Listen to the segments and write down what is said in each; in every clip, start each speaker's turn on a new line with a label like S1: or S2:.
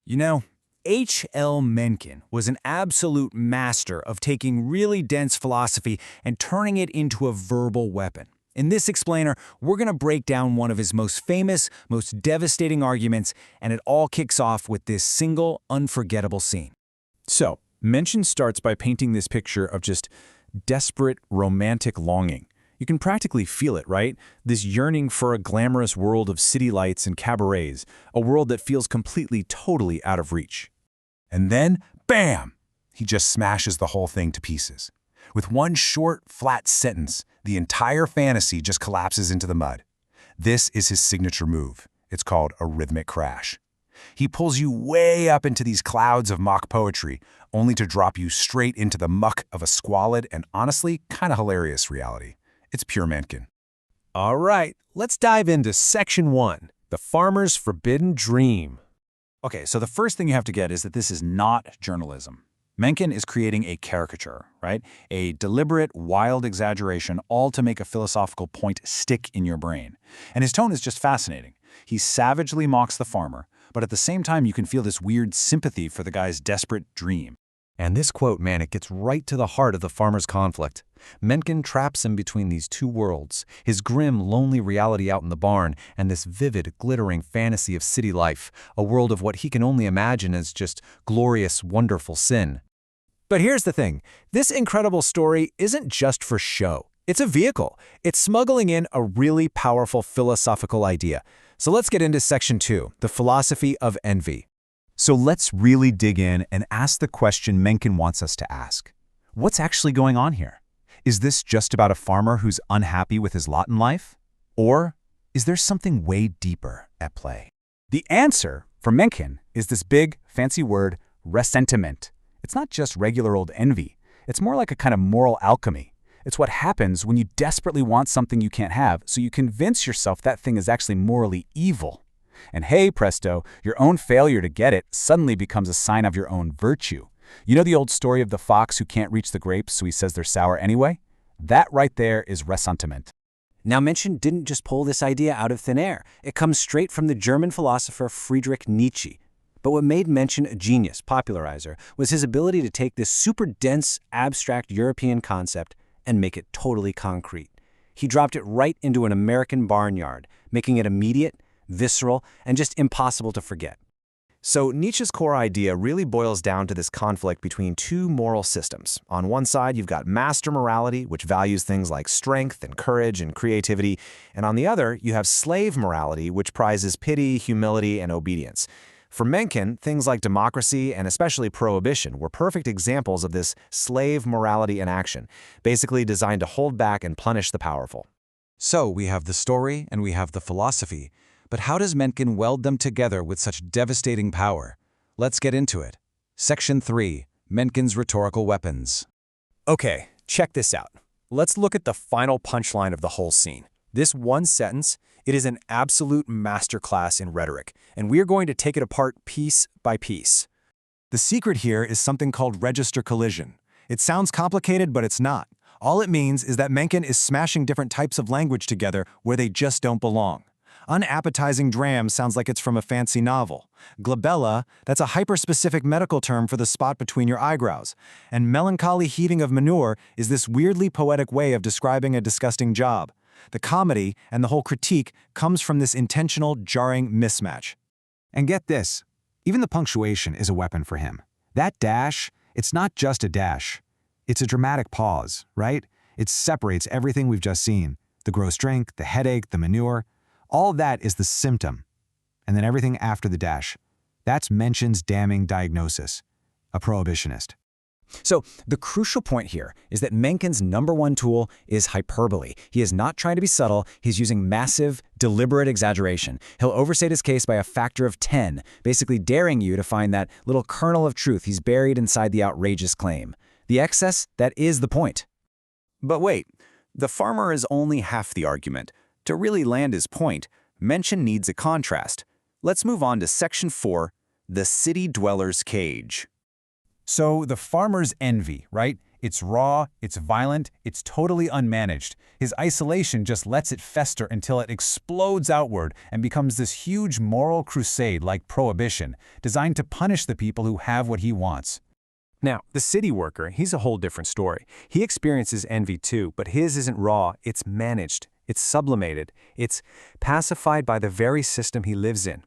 S1: You know, H.L. Mencken was an absolute master of taking really dense philosophy and turning it into a verbal weapon. In this explainer, we're going to break down one of his most famous, most devastating arguments, and it all kicks off with this single, unforgettable scene.
S2: So, Mencken starts by painting this picture of just desperate, romantic longing. You can practically feel it, right? This yearning for a glamorous world of city lights and cabarets, a world that feels completely, totally out of reach.
S3: And then, bam! He just smashes the whole thing to pieces. With one short, flat sentence, the entire fantasy just collapses into the mud. This is his signature move. It's called a rhythmic crash. He pulls you way up into these clouds of mock poetry, only to drop you straight into the muck of a squalid and honestly kind of hilarious reality. It's pure Mencken.
S4: All right, let's dive into Section 1, The Farmer's Forbidden Dream.
S1: Okay, so the first thing you have to get is that this is not journalism. Mencken is creating a caricature, right? A deliberate, wild exaggeration, all to make a philosophical point stick in your brain. And his tone is just fascinating. He savagely mocks the farmer, but at the same time you can feel this weird sympathy for the guy's desperate dream.
S5: And this quote, man, it gets right to the heart of the farmer's conflict. Mencken traps him between these two worlds, his grim, lonely reality out in the barn and this vivid, glittering fantasy of city life, a world of what he can only imagine as just glorious, wonderful sin.
S4: But here's the thing. This incredible story isn't just for show. It's a vehicle. It's smuggling in a really powerful philosophical idea. So let's get into Section 2, the philosophy of envy.
S2: So let's really dig in and ask the question Mencken wants us to ask. What's actually going on here? Is this just about a farmer who's unhappy with his lot in life? Or is there something way deeper at play?
S6: The answer for Mencken is this big, fancy word, ressentiment. It's not just regular old envy. It's more like a kind of moral alchemy. It's what happens when you desperately want something you can't have, so you convince yourself that thing is actually morally evil. And hey, presto, your own failure to get it suddenly becomes a sign of your own virtue. You know the old story of the fox who can't reach the grapes, so he says they're sour anyway? That right there is ressentiment.
S7: Now, Mencken didn't just pull this idea out of thin air. It comes straight from the German philosopher Friedrich Nietzsche. But what made Mencken a genius popularizer was his ability to take this super dense, abstract European concept and make it totally concrete. He dropped it right into an American barnyard, making it immediate, visceral, and just impossible to forget.
S4: So Nietzsche's core idea really boils down to this conflict between two moral systems. On one side, you've got master morality, which values things like strength and courage and creativity. And on the other, you have slave morality, which prizes pity, humility, and obedience. For Mencken, things like democracy and especially prohibition were perfect examples of this slave morality in action, basically designed to hold back and punish the powerful.
S5: So we have the story and we have the philosophy. But how does Mencken weld them together with such devastating power? Let's get into it. Section 3, Mencken's Rhetorical Weapons.
S4: Okay, check this out. Let's look at the final punchline of the whole scene. This one sentence, it is an absolute masterclass in rhetoric, and we are going to take it apart piece by piece.
S1: The secret here is something called register collision. It sounds complicated, but it's not. All it means is that Mencken is smashing different types of language together where they just don't belong. Unappetizing dram sounds like it's from a fancy novel. Glabella, that's a hyper-specific medical term for the spot between your eyebrows. And melancholy heaving of manure is this weirdly poetic way of describing a disgusting job. The comedy and the whole critique comes from this intentional, jarring mismatch.
S3: And get this, even the punctuation is a weapon for him. That dash, it's not just a dash. It's a dramatic pause, right? It separates everything we've just seen. The gross drink, the headache, the manure. All that is the symptom. And then everything after the dash. That's Mencken's damning diagnosis. A prohibitionist.
S7: So the crucial point here is that Mencken's #1 tool is hyperbole. He is not trying to be subtle. He's using massive, deliberate exaggeration. He'll overstate his case by a factor of 10, basically daring you to find that little kernel of truth he's buried inside the outrageous claim. The excess, that is the point.
S2: But wait, the farmer is only half the argument. To really land his point, Mencken needs a contrast. Let's move on to Section 4, the city dweller's cage.
S3: So the farmer's envy, right? It's raw, it's violent, it's totally unmanaged. His isolation just lets it fester until it explodes outward and becomes this huge moral crusade like prohibition, designed to punish the people who have what he wants.
S4: Now, the city worker, he's a whole different story. He experiences envy too, but his isn't raw, it's managed, it's sublimated, it's pacified by the very system he lives in.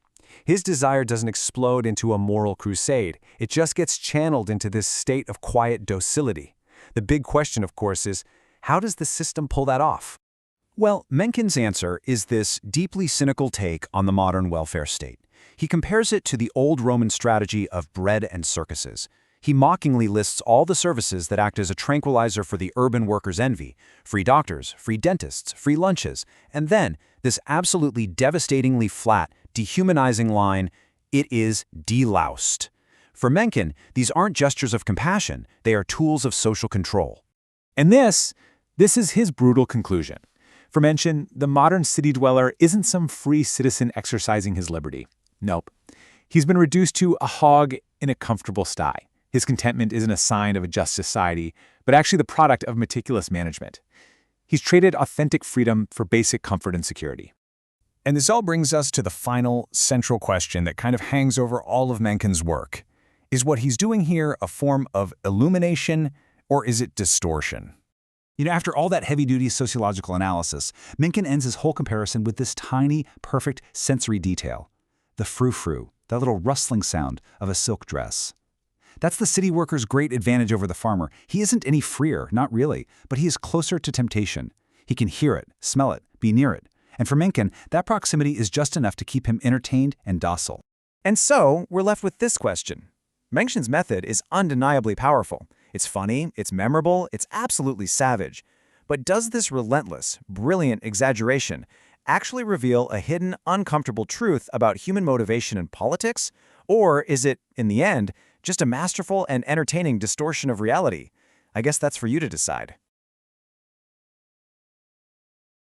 S4: His desire doesn't explode into a moral crusade, it just gets channeled into this state of quiet docility. The big question, of course, is how does the system pull that off?
S2: Well, Mencken's answer is this deeply cynical take on the modern welfare state. He compares it to the old Roman strategy of bread and circuses. He mockingly lists all the services that act as a tranquilizer for the urban worker's envy: free doctors, free dentists, free lunches, and then this absolutely devastatingly flat, dehumanizing line, "It is deloused." For Mencken, these aren't gestures of compassion, they are tools of social control.
S1: And this is his brutal conclusion. For Mencken, the modern city dweller isn't some free citizen exercising his liberty. Nope. He's been reduced to a hog in a comfortable sty. His contentment isn't a sign of a just society, but actually the product of meticulous management. He's traded authentic freedom for basic comfort and security.
S3: And this all brings us to the final, central question that kind of hangs over all of Mencken's work. Is what he's doing here a form of illumination, or is it distortion?
S6: After all that heavy-duty sociological analysis, Mencken ends his whole comparison with this tiny, perfect sensory detail. The frou-frou, that little rustling sound of a silk dress. That's the city worker's great advantage over the farmer. He isn't any freer, not really, but he is closer to temptation. He can hear it, smell it, be near it. And for Mencken, that proximity is just enough to keep him entertained and docile.
S4: And so, we're left with this question. Mencken's method is undeniably powerful. It's funny, it's memorable, it's absolutely savage. But does this relentless, brilliant exaggeration actually reveal a hidden, uncomfortable truth about human motivation in politics? Or is it, in the end, just a masterful and entertaining distortion of reality? I guess that's for you to decide.